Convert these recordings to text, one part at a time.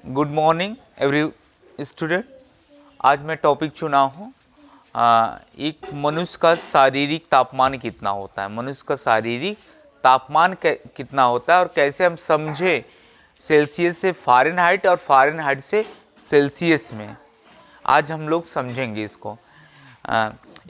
Good morning every student. आज मैं topic चुना हूँ एक मनुष्य का शारीरिक तापमान कितना होता है। मनुष्य का शारीरिक तापमान कितना होता है और कैसे हम समझे सेल्सियस से फ़ारेनहाइट और फ़ारेनहाइट से सेल्सियस में। आज हम लोग समझेंगे इसको।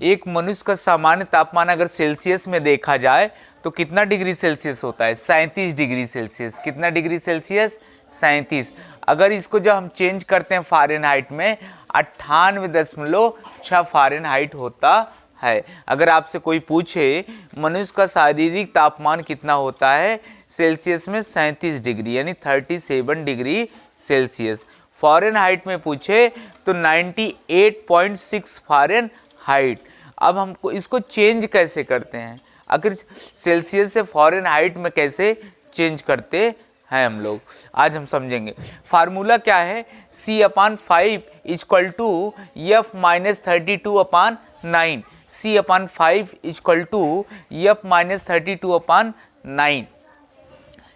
एक मनुष्य का सामान्य तापमान अगर सेल्सियस में देखा जाए तो कितना डिग्री सेल्सियस होता है? 37 डिग्री सेल्सियस। कितना डिग्री सेल्सियस? 37। अगर इसको जब हम चेंज करते हैं फ़ारेनहाइट में 98.6 फ़ारेनहाइट होता है। अगर आपसे कोई पूछे मनुष्य का शारीरिक तापमान कितना होता है सेल्सियस में, 37 डिग्री यानी 37 डिग्री सेल्सियस। फ़ारेनहाइट में पूछे तो 98.6 फ़ारेनहाइट। अब हमको इसको चेंज कैसे करते हैं? आखिर सेल्सियस से फ़ारेनहाइट में कैसे चेंज करते हैं हम लोग, आज हम समझेंगे। फार्मूला क्या है? C/5 equal to F-32/9। C/5 equal to F-32/9।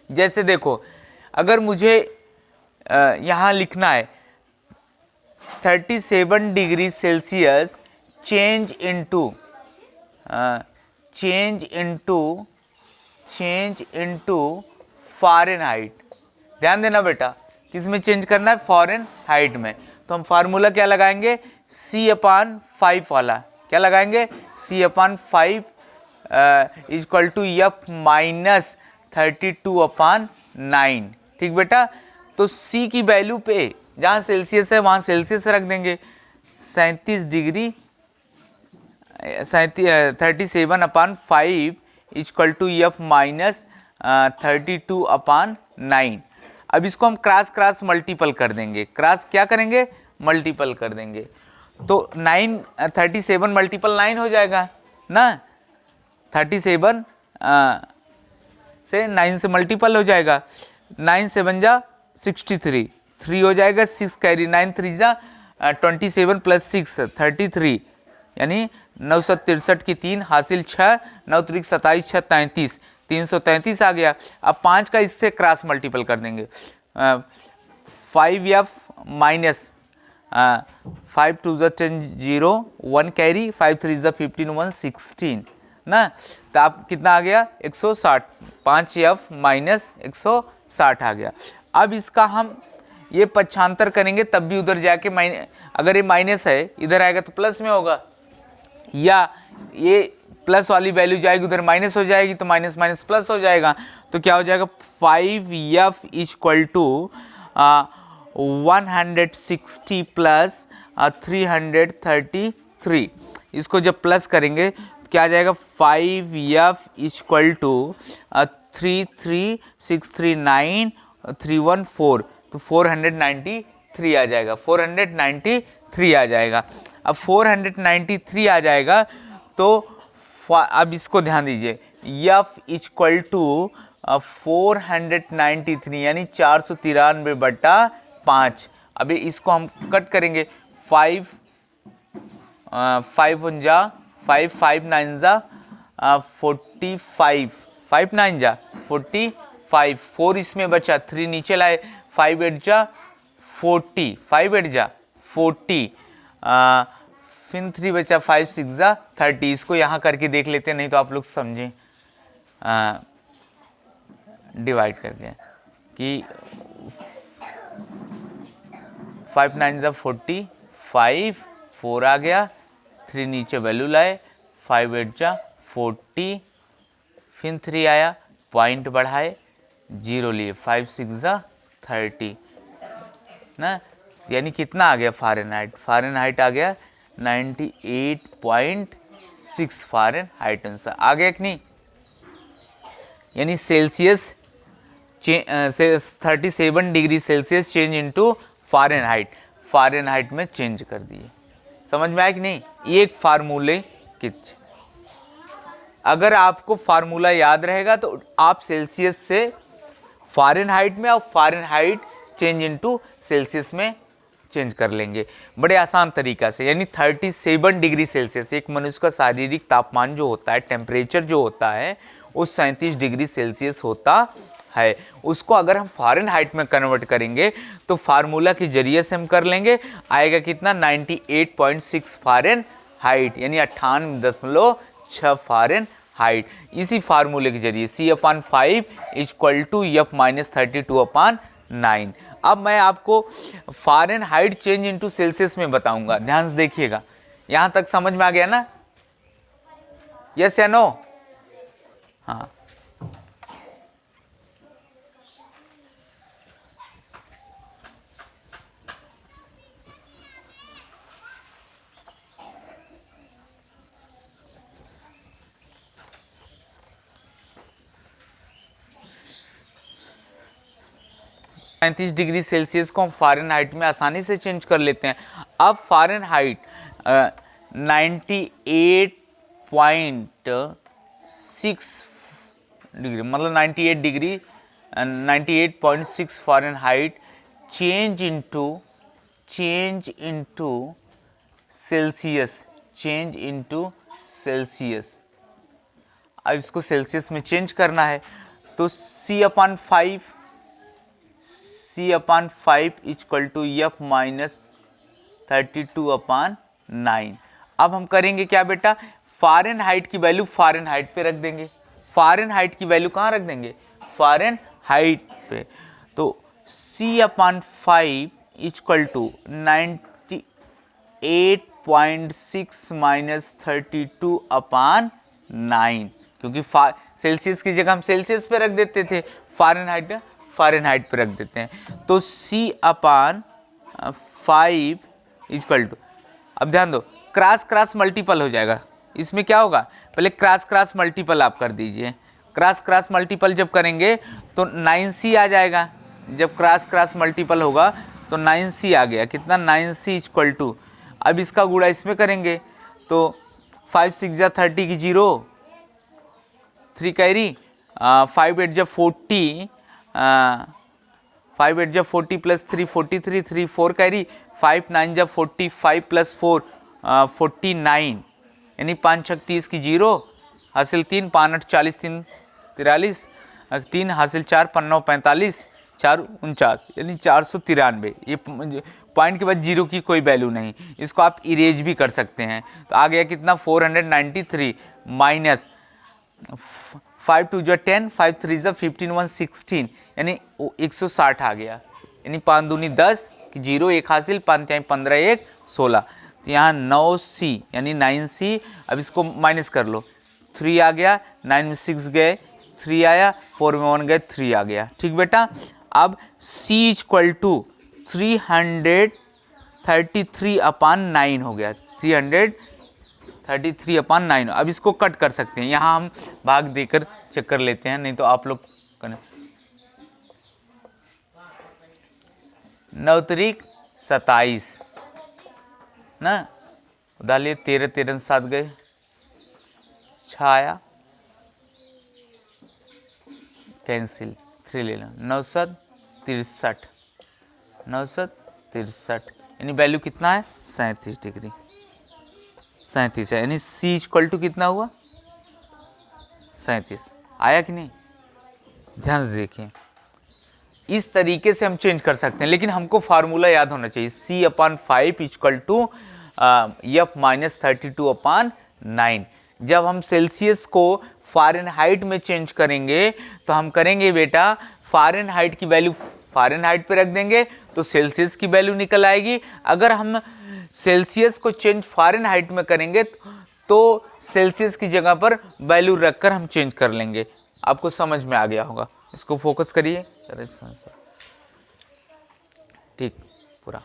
जैसे देखो, अगर मुझे यहाँ लिखना है 37 degree Celsius change into Fahrenheit. ध्यान देना बेटा, किस में चेंज करना है? फ़ारेनहाइट में। तो हम फार्मूला क्या लगाएंगे? C/5 वाला। क्या लगाएंगे? C/5 equal to F-32/9। ठीक बेटा। तो C की वैल्यू पे जहाँ सेल्सियस है वहाँ सेल्सियस रख देंगे। 37 डिग्री 37/5 इक्वल टू F-32/9। अब इसको हम क्रॉस मल्टीपल कर देंगे। क्रॉस क्या करेंगे? मल्टीपल कर देंगे। तो 37 मल्टीपल 9 हो जाएगा ना। 37 से 9 से मल्टीपल हो जाएगा। 9 7 जा 63, 3 हो जाएगा, 6 कैरी, 9 3 जा 27 प्लस 6 33 यानी 963 की 3 हासिल 6, 9 3 27 6 33, 333 आ गया। अब 5 का इससे क्रॉस मल्टीपल कर देंगे। 5F माइनस 5 2 10 0 1 कैरी, 5 3 15 1 16 ना। तो आप कितना आ गया? 160। 5F माइनस 160 आ गया। अब इसका हम ये पक्षांतर करेंगे तब भी उधर जाके अगर ये माइनस है इधर आएगा तो प्लस में होगा, या ये प्लस वाली वैल्यू जाएगी उधर माइनस हो जाएगी तो माइनस माइनस प्लस हो जाएगा। तो क्या हो जाएगा? 5F equal to 160 plus 333। इसको जब प्लस करेंगे तो क्या आ जाएगा? 5F इक्वल टू 33639 314, तो 493 आ जाएगा। 493 आ जाएगा। अब 493 आ जाएगा तो अब इसको ध्यान दीजिए, F इक्वल टू 493 यानी 493/5। अभी इसको हम कट करेंगे। 5 1 जा 5 5 9 जा 45, 5 9 जा 45, 4 इसमें बचा, 3 नीचे लाए, 5 8 जा 40, 5 8 जा 40, फिर 3 बचा, 5 6 जा 30। इसको यहाँ करके देख लेते हैं, नहीं तो आप लोग समझें डिवाइड करके कि 5 9 जा 45, 4 आ गया, 3 नीचे वैल्यू लाए, 5 8 जा 40, फिर 3 आया, पॉइंट बढ़ाए, 0 लिए, 5 6 जा 30 ना। यानी कितना आ गया फ़ारेनहाइट? फ़ारेनहाइट आ गया 98.6 फ़ारेनहाइट आंसर आ गया कि नहीं। यानी Celsius 37 degree Celsius change into Fahrenheit में चेंज कर दिए। समझ में आया कि नहीं? एक फार्मूले किच। अगर आपको फार्मूला याद रहेगा तो आप सेल्सियस से फ़ारेनहाइट में और फ़ारेनहाइट चेंज इनटू सेल्सियस में चेंज कर लेंगे बड़े आसान तरीका से। यानी 37 डिग्री सेल्सियस एक मनुष्य का शारीरिक तापमान जो होता है, टेम्परेचर जो होता है वो 37 डिग्री सेल्सियस होता है। उसको अगर हम फ़ारेनहाइट में कन्वर्ट करेंगे तो फार्मूला के जरिए से हम कर लेंगे, आएगा कितना 98.6 फ़ारेनहाइट, यानी 98.6 फ़ारेनहाइट। इसी फार्मूले के जरिए C/5 = F-32/9। अब मैं आपको फ़ारेनहाइट चेंज इनटू सेल्सियस में बताऊंगा, ध्यान से देखिएगा। यहाँ तक समझ में आ गया ना? यस या नो? हाँ, डिग्री सेल्सियस को हम फ़ारेनहाइट में आसानी से चेंज कर लेते हैं। अब फ़ारेनहाइट 98.6 डिग्री, मतलब 98.6 फ़ारेनहाइट चेंज इनटू सेल्सियस। अब इसको सेल्सियस में चेंज करना है तो C/5 = F-32/9। अब हम करेंगे क्या बेटा, फ़ारेनहाइट की वैल्यू फ़ारेनहाइट पे रख देंगे। फ़ारेनहाइट की वैल्यू कहाँ रख देंगे? फ़ारेनहाइट पे। तो C/5 = 98.6 - 32/9, क्योंकि सेल्सियस की जगह हम सेल्सियस पे रख देते थे, फ़ारेनहाइट पे रख देते हैं। तो C/5 = अब ध्यान दो, क्रॉस मल्टीपल हो जाएगा। इसमें क्या होगा, पहले क्रॉस मल्टीपल आप कर दीजिए। क्रॉस मल्टीपल जब करेंगे तो 9C आ जाएगा। जब क्रॉस मल्टीपल होगा तो 9C आ गया। कितना? 9C = अब इसका गुणा इसमें करेंगे तो 5 6 जा 30 की 0, 3 कैरी, 5 8 जा 40, 5 8 जा 40 + 3 43, 3 4 कैरी, 5 9 जा 45 + 4 49, यानी 5 6 30 की 0, हासिल 3, 5 8 40, 3 43, 3 हासिल 4, 5 9 45, 4 49, यानी 493। ये पॉइंट के बाद जीरो की कोई वैल्यू नहीं, इसको आप इरेज भी कर सकते हैं। तो आ गया कितना? 493 माइनस 5 2 जा 10, 5 3 जा 15, 1 16, यानी 160 आ गया। यानी 5 दूनी 10 की 0, 1 हासिल, 5 3 15, 1 16। तो यहाँ 9C यानी 9C। अब इसको माइनस कर लो, 3 आ गया, 9 में 6 गए, 3 आया, 4 में 1 गए, 3 आ गया। ठीक बेटा। अब C = 333/9 हो गया, 333/9। अब इसको कट कर सकते हैं, यहाँ हम भाग देकर चेक कर लेते हैं, नहीं तो आप लोग 9 तरीक 27 ना, डालिए 13 13 7 गए, 6 आया, कैंसिल, 3 ले लो, 9 7 63, 9 7 63, यानी वैल्यू कितना है? 37 डिग्री, 37 है। यानी C = कितना हुआ? 37 आया कि नहीं? ध्यान से देखिए, इस तरीके से हम चेंज कर सकते हैं, लेकिन हमको फार्मूला याद होना चाहिए। C/5 = F-32/9। जब हम सेल्सियस को फ़ारेनहाइट में चेंज करेंगे तो हम करेंगे बेटा, फ़ारेनहाइट की वैल्यू फ़ारेनहाइट पे रख देंगे तो सेल्सियस की वैल्यू निकल आएगी। अगर हम सेल्सियस को चेंज फ़ारेनहाइट में करेंगे तो सेल्सियस की जगह पर वैल्यू रखकर हम चेंज कर लेंगे। आपको समझ में आ गया होगा। इसको फोकस करिए, ठीक पूरा।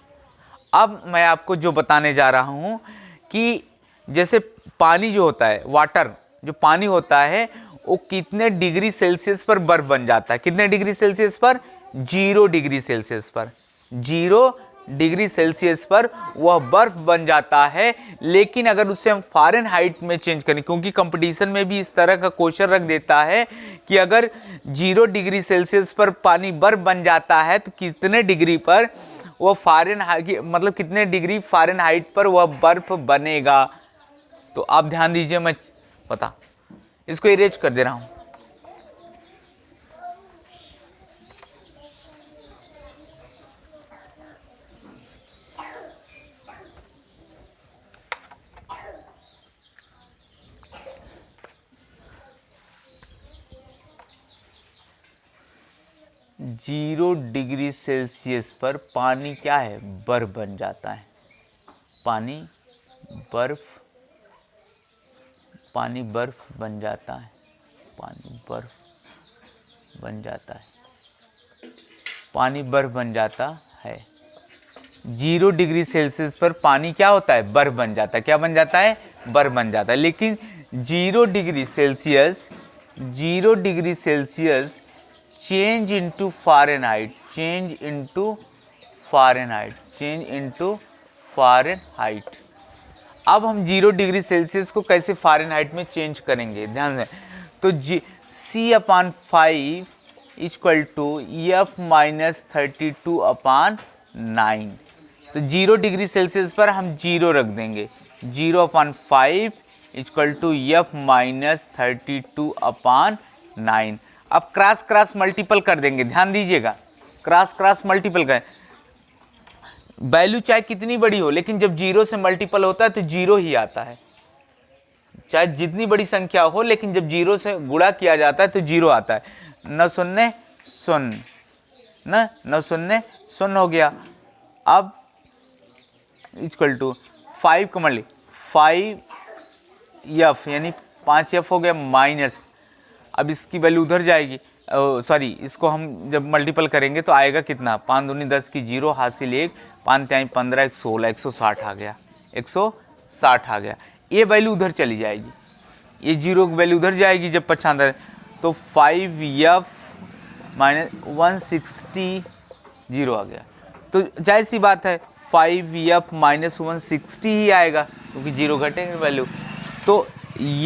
अब मैं आपको जो बताने जा रहा हूँ कि जैसे पानी जो होता है, वाटर जो पानी होता है, वो कितने डिग्री सेल्सियस पर बर्फ बन जाता है? कितने डिग्री सेल्सियस पर? 0 डिग्री सेल्सियस पर। 0 डिग्री सेल्सियस पर वह बर्फ बन जाता है। लेकिन अगर उसे हम फ़ारेनहाइट में चेंज करें, क्योंकि कंपटीशन में भी इस तरह का क्वेश्चन रख देता है कि अगर 0 डिग्री सेल्सियस पर पानी बर्फ बन जाता है तो कितने डिग्री पर वह फ़ारेनहाइट, मतलब कितने डिग्री फ़ारेनहाइट पर वह बर्फ बनेगा। तो आप ध्यान दीजिए, मैं इसको इरेज कर दे रहा हूँ। 0 डिग्री सेल्सियस पर पानी क्या है, बर्फ बन जाता है। पानी बर्फ बन जाता है। पानी बर्फ बन जाता है। पानी बर्फ बन जाता है। 0 डिग्री सेल्सियस पर पानी क्या होता है, बर्फ बन जाता है। क्या बन जाता है, बर्फ बन जाता है। लेकिन 0 degree Celsius change into Fahrenheit, अब हम 0 डिग्री सेल्सियस को कैसे फ़ारेनहाइट में चेंज करेंगे, ध्यान दें। तो C/5 इक्वल टू F-32/9। तो 0 डिग्री सेल्सियस पर हम 0 रख देंगे। 0/5 इक्वल टू F-32/9। अब क्रॉस मल्टीपल कर देंगे, ध्यान दीजिएगा, क्रॉस मल्टीपल करें। वैल्यू चाहे कितनी बड़ी हो, लेकिन जब 0 से मल्टीपल होता है तो 0 ही आता है। चाहे जितनी बड़ी संख्या हो, लेकिन जब 0 से गुणा किया जाता है तो 0 आता है। 9 शून्य शून्य, ना 9 शून्य शून्य हो गया। अब इक्वल टू 5 का मान ली 5F यानी 5F हो गया माइनस। अब इसकी वैल्यू उधर जाएगी, सॉरी, इसको हम जब मल्टीपल करेंगे तो आएगा कितना, 5 दूनी 10 की 0 हासिल 1, 5 तिहाई 15, 1 16, 160 आ गया। 160 आ गया। ये वैल्यू उधर चली जाएगी, ये 0 की वैल्यू उधर जाएगी जब 95, तो 5F माइनस 160 0 आ गया। तो जाहिर सी बात है 5F माइनस 160 ही आएगा, क्योंकि 0 घटेंगे वैल्यू। तो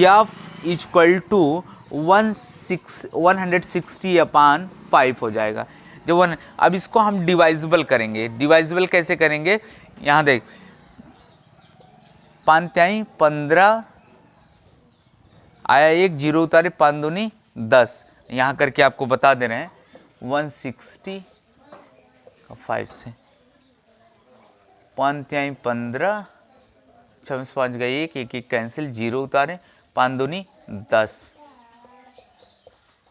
F इक्वल टू 160/5 हो जाएगा। जब अब इसको हम डिवाइजिबल करेंगे। डिवाइजिबल कैसे करेंगे, यहाँ देख, 5 तिहाई 15 आया, 1 0 उतारे, 5 दूनी 10, यहाँ करके आपको बता दे रहे हैं 160/5 से 5 तिहाई 15, 26 5 गए 1, 1 1 कैंसिल, 0 उतारे, 5 दूनी 10।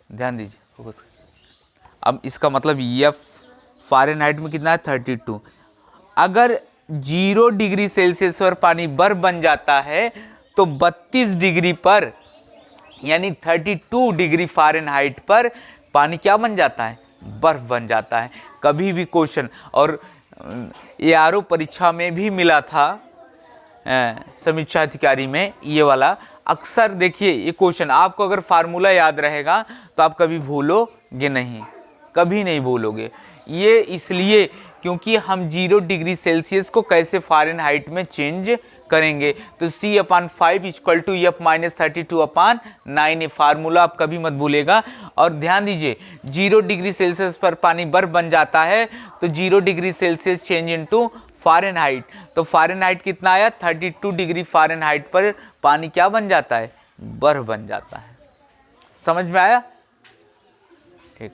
ध्यान दीजिए। अब इसका मतलब F फ़ारेनहाइट में कितना है, 32। अगर 0 डिग्री सेल्सियस पर पानी बर्फ बन जाता है तो 32 डिग्री पर यानी 32 डिग्री फ़ारेनहाइट पर पानी क्या बन जाता है, बर्फ बन जाता है। कभी भी क्वेश्चन, और ARO परीक्षा में भी मिला था, समीक्षा अधिकारी में, ये वाला अक्सर देखिए ये क्वेश्चन, आपको अगर फार्मूला याद रहेगा तो आप कभी भूलोगे नहीं, कभी नहीं भूलोगे। ये इसलिए क्योंकि हम 0 डिग्री सेल्सियस को कैसे फ़ारेनहाइट में चेंज करेंगे। तो C/5 equal to F minus 32/9, ये फार्मूला आप कभी मत भूलेगा। और ध्यान दीजिए, 0 डिग्री सेल्सियस पर पानी बर्फ बन जाता है तो 0 degree Celsius change into Fahrenheit. तो फ़ारेनहाइट कितना आया, 32 डिग्री फ़ारेनहाइट पर पानी क्या बन जाता है, बर्फ बन जाता है। समझ में आया, ठीक।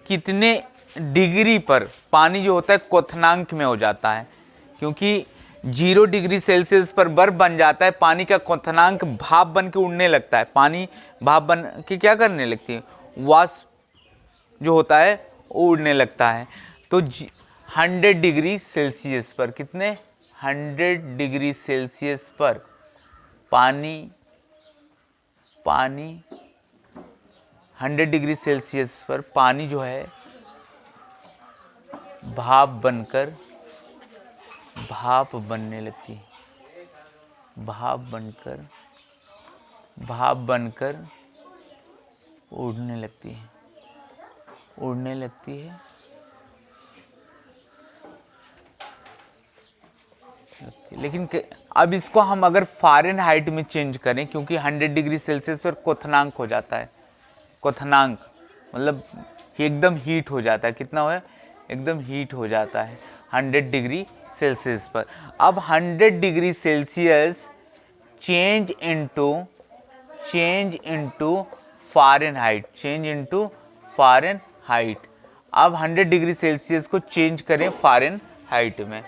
कितने डिग्री पर पानी जो होता है क्वथनांक में हो जाता है, क्योंकि 0 डिग्री सेल्सियस पर बर्फ बन जाता है, पानी का क्वथनांक भाप बन के उड़ने लगता है। पानी भाप बन के क्या करने लगती है, वाष्प जो होता है उड़ने लगता है। तो 100 डिग्री सेल्सियस पर कितने, 100 डिग्री सेल्सियस पर पानी 100 डिग्री सेल्सियस पर पानी जो है भाप बनने लगती है, भाप बनकर उड़ने लगती है, लेकिन अब इसको हम अगर फ़ारेनहाइट में चेंज करें, क्योंकि 100 डिग्री सेल्सियस पर क्वथनांक हो जाता है, क्वथनांक मतलब एकदम हीट हो जाता है, कितना है, एकदम हीट हो जाता है 100 डिग्री सेल्सियस पर। अब 100 degree Celsius change into Fahrenheit, अब 100 डिग्री सेल्सियस को चेंज करें फ़ारेनहाइट में,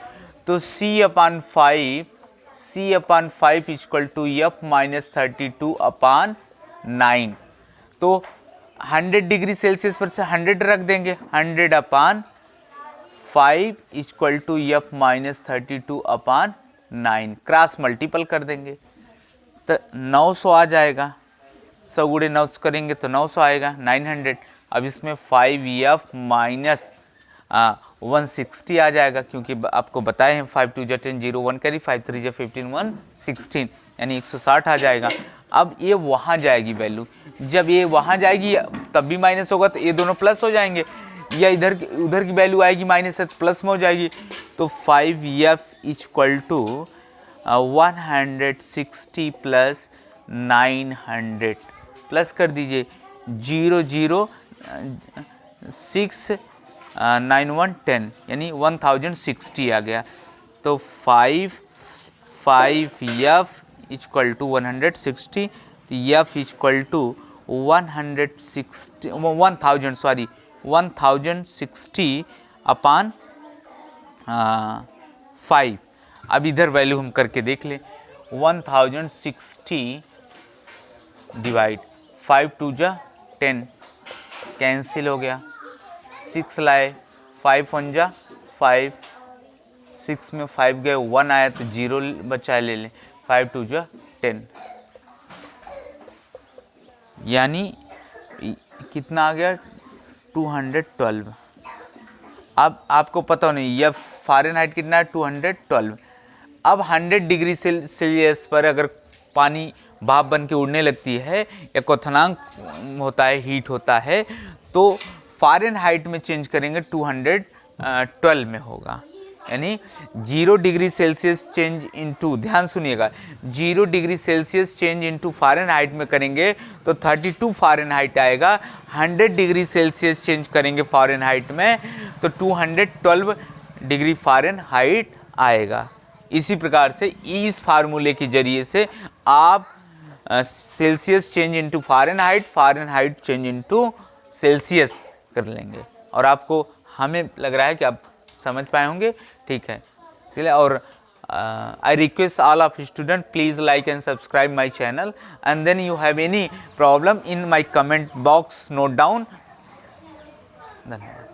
तो C/5 इक्वल टू F-32/9। तो 100 डिग्री सेल्सियस पर से 100 रख देंगे, 100/5 equal to F-32/9, cross multiple कर देंगे तो 900 आ जाएगा। 100 गुणे 900 करेंगे तो 900 आएगा, 900। अब इसमें 5F-160 आ जाएगा, क्योंकि आपको बताए हैं 5 2 जा 10 0 1 कैरी, 5 3 जा 15 116, यानी 160 आ जाएगा। अब ये वहाँ जाएगी वैल्यू, जब ये वहाँ जाएगी तब भी माइनस होगा, तो ये दोनों प्लस हो जाएंगे, या इधर उधर की वैल्यू आएगी माइनस है तो प्लस में हो जाएगी। तो 5F equal to 160 plus 900 plus कर दीजिए 0 0 6 9 1 10, यानी 1060 आ गया। तो 5F equal to 160, F equal to 1060/5। अब इधर वैल्यू हम करके देख लें, 1060 डिवाइड 5 2 जा 10 कैंसिल हो गया, 6 लाए, 5 1 जा 5, 6 में 5 गए 1 आया तो 0 बचा, ले लें, 5 2 जा 10, यानी कितना आ गया 212। अब आपको पता नहीं यह फ़ारेनहाइट कितना है 212। अब 100 डिग्री सेल्सियस पर अगर पानी भाप बन के उड़ने लगती है या क्वथनांक होता है, हीट होता है, तो फ़ारेनहाइट में चेंज करेंगे 212 में होगा, यानी 0 डिग्री सेल्सियस चेंज इनटू, ध्यान सुनिएगा, 0 degree Celsius change into Fahrenheit में करेंगे तो 32 फ़ारेनहाइट आएगा। 100 डिग्री सेल्सियस चेंज करेंगे फ़ारेनहाइट में तो 212 डिग्री फ़ारेनहाइट आएगा। इसी प्रकार से इस फार्मूले के जरिए से आप Celsius change into Fahrenheit, Fahrenheit change into Celsius कर लेंगे, और आपको हमें लग रहा है कि आप समझ पाए होंगे, ठीक है। इसलिए और I request all of student please like and subscribe my channel, and then you have any problem in my comment box note down. धन्यवाद।